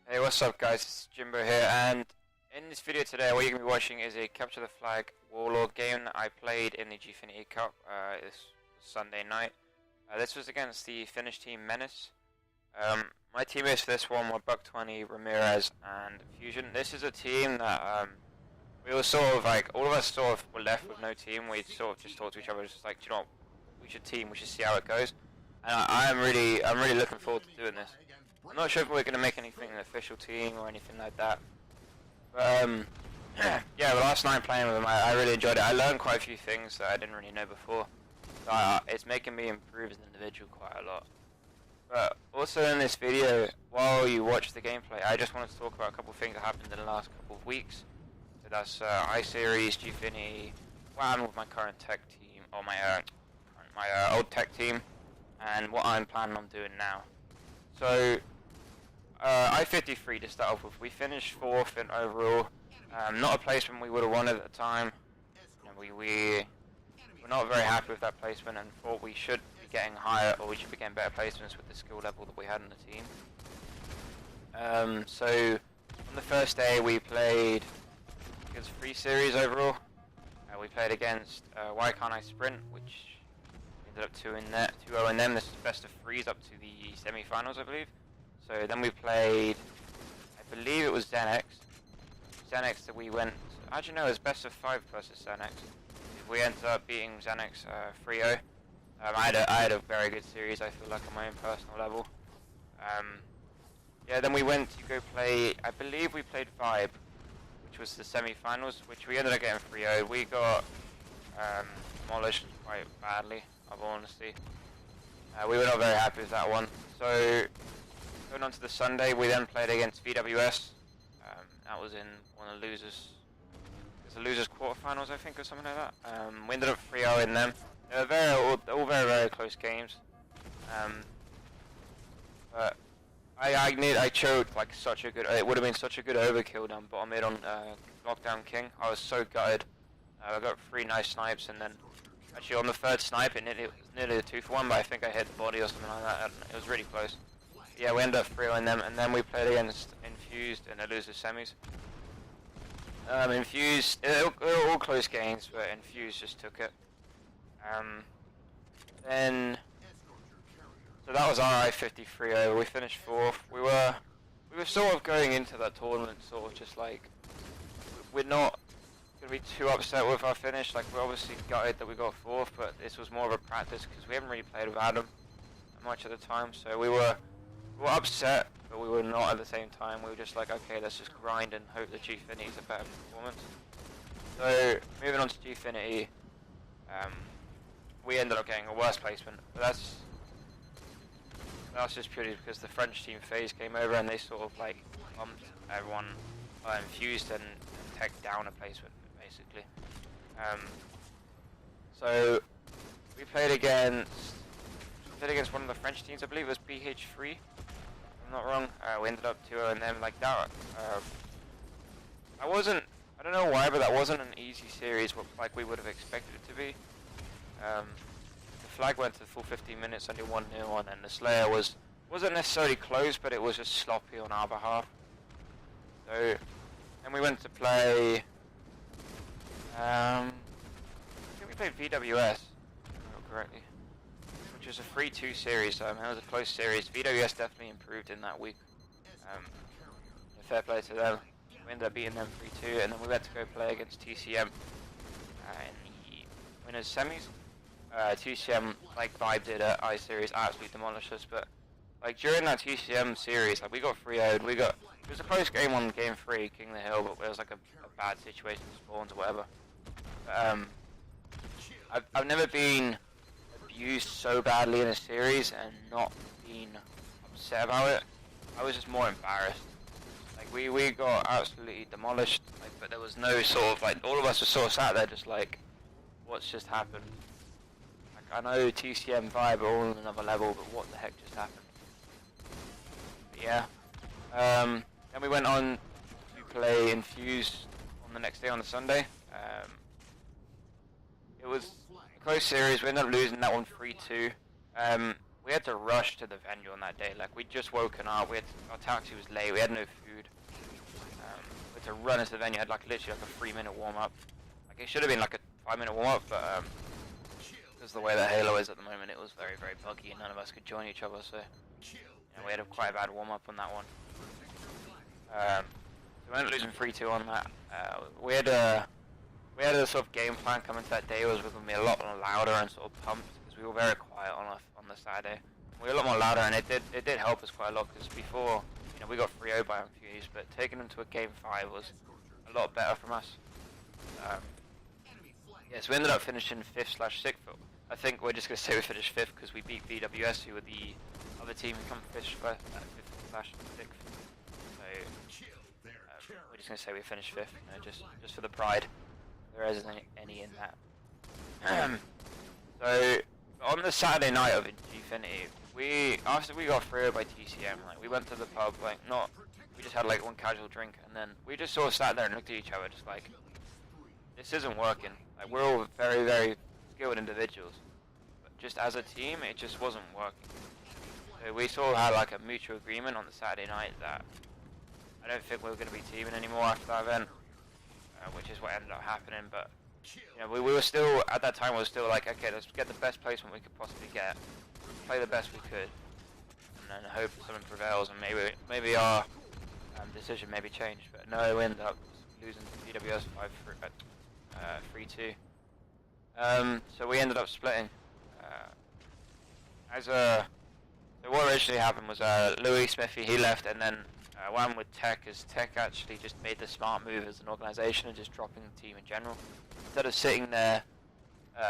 Hey, what's up guys, it's Jimbo here, and in this video today what you're going to be watching is a Capture the Flag Warlord game that I played in the Gfinity Cup this Sunday night. This was against the Finnish team Menace. My teammates for this one were Buck20, Ramirez and Fusion. This is a team that we were sort of like, all of us sort of were left with no team. We sort of just talked to each other, just like, do you know what, we should team, we should see how it goes. And I'm really looking forward to doing this. I'm not sure if we're going to make anything an official team or anything like that. But yeah, last night playing with them, I really enjoyed it. I learned quite a few things that I didn't really know before. So it's making me improve as an individual quite a lot. But also in this video, while you watch the gameplay, I just wanted to talk about a couple of things that happened in the last couple of weeks. So that's I-Series, Gfinity, what happened with my current tech team, or my old tech team, and what I'm planning on doing now. So I-53 to start off with, we finished 4th in overall. Not a placement we would have wanted at the time. You know, we're not very happy with that placement and thought we should be getting higher, or we should be getting better placements with the skill level that we had in the team. So on the first day we played against 3 series overall. We played against Why Can't I Sprint, which ended up 2-0 in them. This is best of 3s up to the semi-finals, I believe. So then we played, I believe it was Xenex that we went, actually no, it was best of 5 versus Xenex. We ended up beating Xenex 3-0. I had a very good series, I feel like, on my own personal level. Yeah, then we went to go play, I believe we played Vibe, which was the semi-finals, which we ended up getting 3-0. We got demolished quite badly, of honesty. We were not very happy with that one. So going on to the Sunday, we then played against VWS. That was in one of the losers. It's the losers quarterfinals, I think, or something like that. We ended up 3-0 in them. They were all very close games. But I choked like such a good. It would have been such a good overkill down bottom mid on Lockdown King. I was so gutted. I got 3 nice snipes, and then actually on the 3rd snipe, it was nearly a 2-for-1, but I think I hit the body or something like that. It was really close. Yeah, we ended up 3-0 them, and then we played against Infused in the losers semis. Infused, they were all close games, but Infused just took it. Then, so that was our I-53 over. We finished 4th. We were sort of going into that tournament, sort of just like, we're not going to be too upset with our finish. Like, we're obviously gutted that we got 4th, but this was more of a practice because we haven't really played with Adam much at the time, so we were upset, but we were not at the same time. We were just like, okay, let's just grind and hope that Gfinity is a better performance. So moving on to Gfinity, we ended up getting a worse placement, but that's just purely because the French team phase came over and they sort of like bumped everyone Infused and tech down a placement basically. So we played against one of the French teams, I believe it was BH3. I'm not wrong. We ended up 2-0 and then like that. I don't know why, but that wasn't an easy series like we would have expected it to be. The flag went to the full 15 minutes, only 1-0, and then the Slayer wasn't necessarily close, but it was just sloppy on our behalf. So then we went to play. I think we played VWS, if I remember correctly, which was a 3-2 series. It was a close series. VWS definitely improved in that week. Fair play to them. We ended up beating them 3-2, and then we went to go play against TCM in the winners semis. TCM, like Vibe did at I-Series, absolutely demolished us. But like during that TCM series, like we got 3-0'd. It was a close game on game 3, King of the Hill, but it was like a bad situation with spawns or whatever. I've never been abused so badly in a series and not been upset about it. I was just more embarrassed. Like we got absolutely demolished, like, but there was no sort of like, all of us were sort of sat there just like, what's just happened? Like, I know TCM Vibe are all on another level, but what the heck just happened? But yeah. Then we went on to play Infused on the next day on the Sunday. It was a close series. We ended up losing that one 3-2. we had to rush to the venue on that day. Like, we'd just woken up, our taxi was late, we had no food. We had to run into the venue, had like literally like a 3-minute warm-up. Like, it should have been like a 5-minute warm-up, but because the way that Halo is at the moment, it was very, very buggy and none of us could join each other, so we had a quite bad warm-up on that one. So we ended up losing 3-2 on that. We had a sort of game plan coming to that day. It was going to be a lot louder and sort of pumped because we were very quiet on the Saturday. We were a lot more louder, and it did help us quite a lot because before, we got 3-0 by Infuse, but taking them to a game 5 was a lot better from us. So we ended up finishing 5th/6th. I think we're just going to say we finished 5th because we beat VWS, who were the other team who come 5th/6th. So we're just going to say we finished 5th, just for the pride. There isn't any in that. So on the Saturday night of Gfinity, after we got 3-0 by TCM, like we went to the pub, we just had like one casual drink, and then we just sort of sat there and looked at each other, just like, this isn't working. Like, we're all very, very skilled individuals, but just as a team, it just wasn't working. So we sort of had like a mutual agreement on the Saturday night that I don't think we were going to be teaming anymore after that event, which is what ended up happening. But we were still, at that time, we were still like, okay, let's get the best placement we could possibly get, play the best we could, and then hope something prevails, and maybe our decision maybe changed. But no, we ended up losing to BWS 3-2. So we ended up splitting. So what originally happened was Louis Smithy, he left, and then one with Tech, as Tech actually just made the smart move as an organisation and just dropping the team in general. Instead of sitting there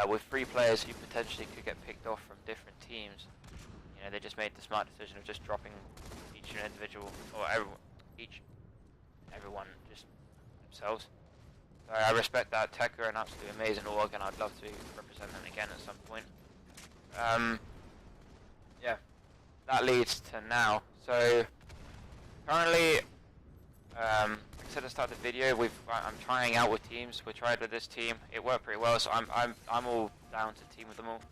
with 3 players who potentially could get picked off from different teams, they just made the smart decision of just dropping each individual, or everyone just themselves. So I respect that. Tech are an absolutely amazing org, and I'd love to represent them again at some point. That leads to now. So currently, like I said at the start of the video, I'm trying out with teams. We tried with this team. It worked pretty well, so I'm all down to team with them all,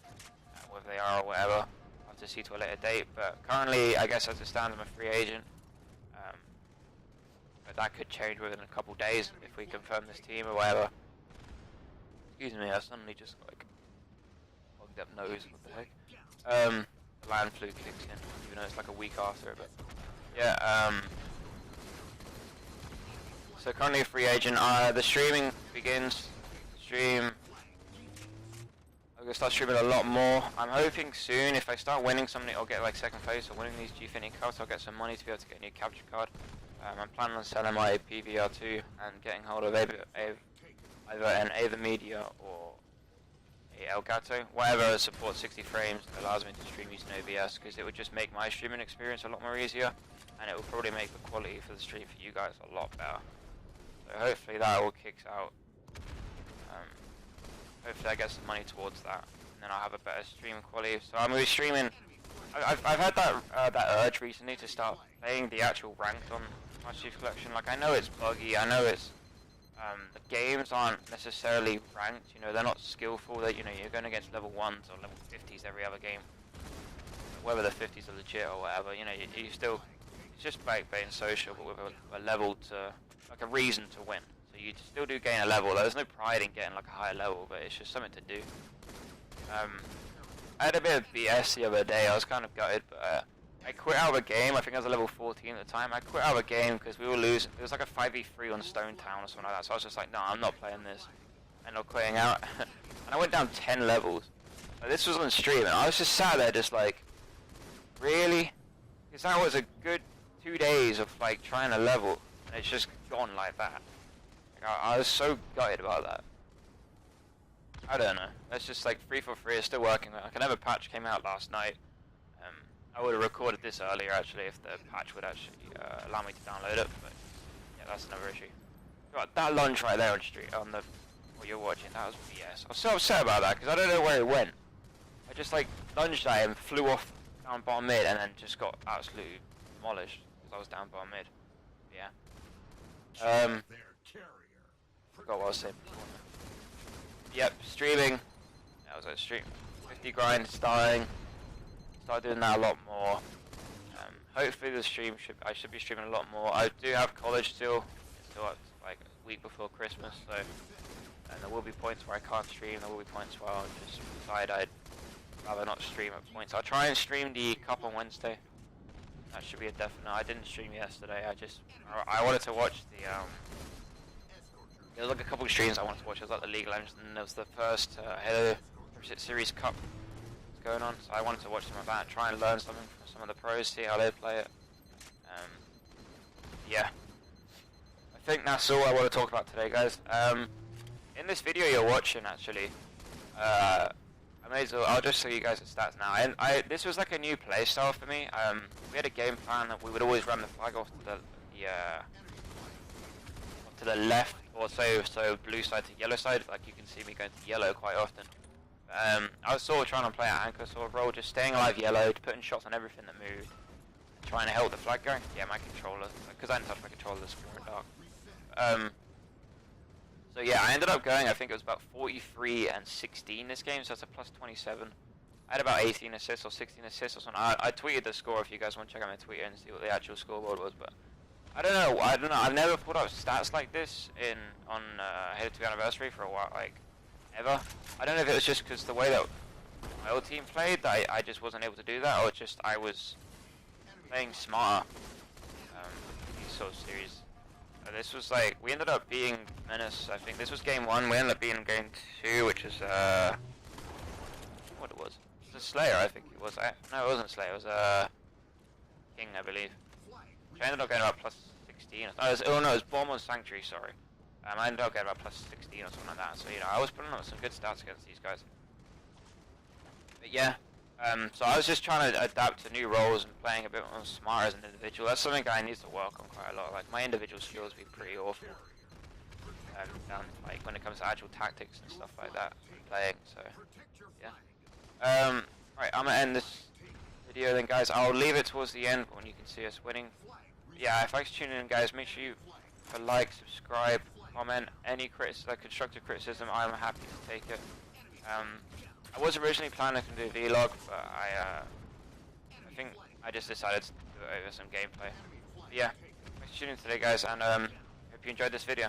whether they are or whatever. I'll have to see to a later date. But currently, I guess as it stands, I'm a free agent. But that could change within a couple days if we confirm this team or whatever. Excuse me, I suddenly just got like plugged up nose. What the heck? The land flu kicks in, even though it's like a week after it. But yeah. So currently a free agent. The streaming begins. I'm gonna start streaming a lot more. I'm hoping soon, if I start winning something, I'll get like 2nd place or winning these Gfinity cups, I'll get some money to be able to get a new capture card. I'm planning on selling my PVR2 and getting hold of either an Ava Media or a Elgato, whatever supports 60 frames and allows me to stream using OBS, because it would just make my streaming experience a lot more easier, and it will probably make the quality for the stream for you guys a lot better. So hopefully that all kicks out. Hopefully I get some money towards that, and then I'll have a better stream quality. So I'm going to be streaming. I've had that urge recently to start playing the actual ranked on Master Chief Collection. Like, I know it's buggy, I know it's the games aren't necessarily ranked, they're not skillful, that you're going against level 1s or level 50s every other game. Whether the 50s are legit or whatever, you still, it's just like being social, but with a level to, like a reason to win. So you still do gain a level. There's no pride in getting like a higher level, but it's just something to do. I had a bit of BS the other day. I was kind of gutted, but I quit out of a game. I think I was a level 14 at the time. I quit out of a game because we were losing. It was like a 5v3 on Stone Town or something like that. So I was just like, no, I'm not playing this. And I'm quitting out. And I went down 10 levels. Like, this was on stream, and I was just sat there just like, really? Because that was a good 2 days of like trying to level, and it's just gone like that. Like, I was so gutted about that. I don't know. It's just like 343 is still working. Like, another patch came out last night. I would have recorded this earlier actually if the patch would actually allow me to download it. But yeah, that's another issue. Right, that lunge right there on street on the what you're watching, that was BS. I was so upset about that because I don't know where it went. I just like lunged at him, flew off down bottom mid, and then just got absolutely demolished because I was down bottom mid. Yeah. Forgot what I was saying before. Yep, streaming. That was a stream. 50 grind, starting. start doing that a lot more. Hopefully I should be streaming a lot more. I do have college still like a week before Christmas, so there will be points where I can't stream. There will be points where I'll just decide I'd rather not stream at points. I'll try and stream the Cup on Wednesday. That should be a definite. I didn't stream yesterday. I wanted to watch the there was like a couple of streams I wanted to watch. It was like the League of Legends, and there was the first Halo Series Cup going on, so I wanted to watch some of that and try and learn something from some of the pros, see how they play it. Yeah, I think that's all I want to talk about today, guys. In this video you're watching, actually, I'll just show you guys the stats now. This was like a new play style for me. We had a game plan that we would always run the flag off to the left, or so blue side to yellow side. Like you can see me going to yellow quite often. I was sort of trying to play an anchor sort of role, just staying alive yellow, putting shots on everything that moved, trying to help the flag going. Yeah, my controller, because I didn't touch my controller this more dark. So yeah, I ended up going, I think it was about 43 and 16 this game, so that's a plus 27. I had about 18 assists or 16 assists or something. I tweeted the score if you guys want to check out my Twitter and see what the actual scoreboard was, but I don't know. I've never put up stats like this on Halo 2 Anniversary for a while, like, ever. I don't know if it was just because the way that my old team played that I just wasn't able to do that, or just I was playing smarter these sort of series. This was like, we ended up beating Menace. I think this was game 1. We ended up beating game 2, which is what it was. It was a Slayer, I think it was. No, it wasn't Slayer. It was King, I believe. Which I ended up getting about plus 16. No, it was Bomb on Sanctuary. Sorry. I ended up getting about plus 16 or something like that. So I was putting up some good stats against these guys. But yeah. So I was just trying to adapt to new roles and playing a bit more smart as an individual. That's something I need to work on quite a lot. Like my individual skills be pretty awful. Like when it comes to actual tactics and stuff like that, playing. So yeah. Right, I'm gonna end this video then, guys. I'll leave it towards the end when you can see us winning. Yeah, if I tune in, guys, make sure you like, subscribe, comment, any constructive criticism. I'm happy to take it. I was originally planning to do a vlog, but I think I just decided to do it over some gameplay. But yeah, thanks for tuning in today, guys, and hope you enjoyed this video.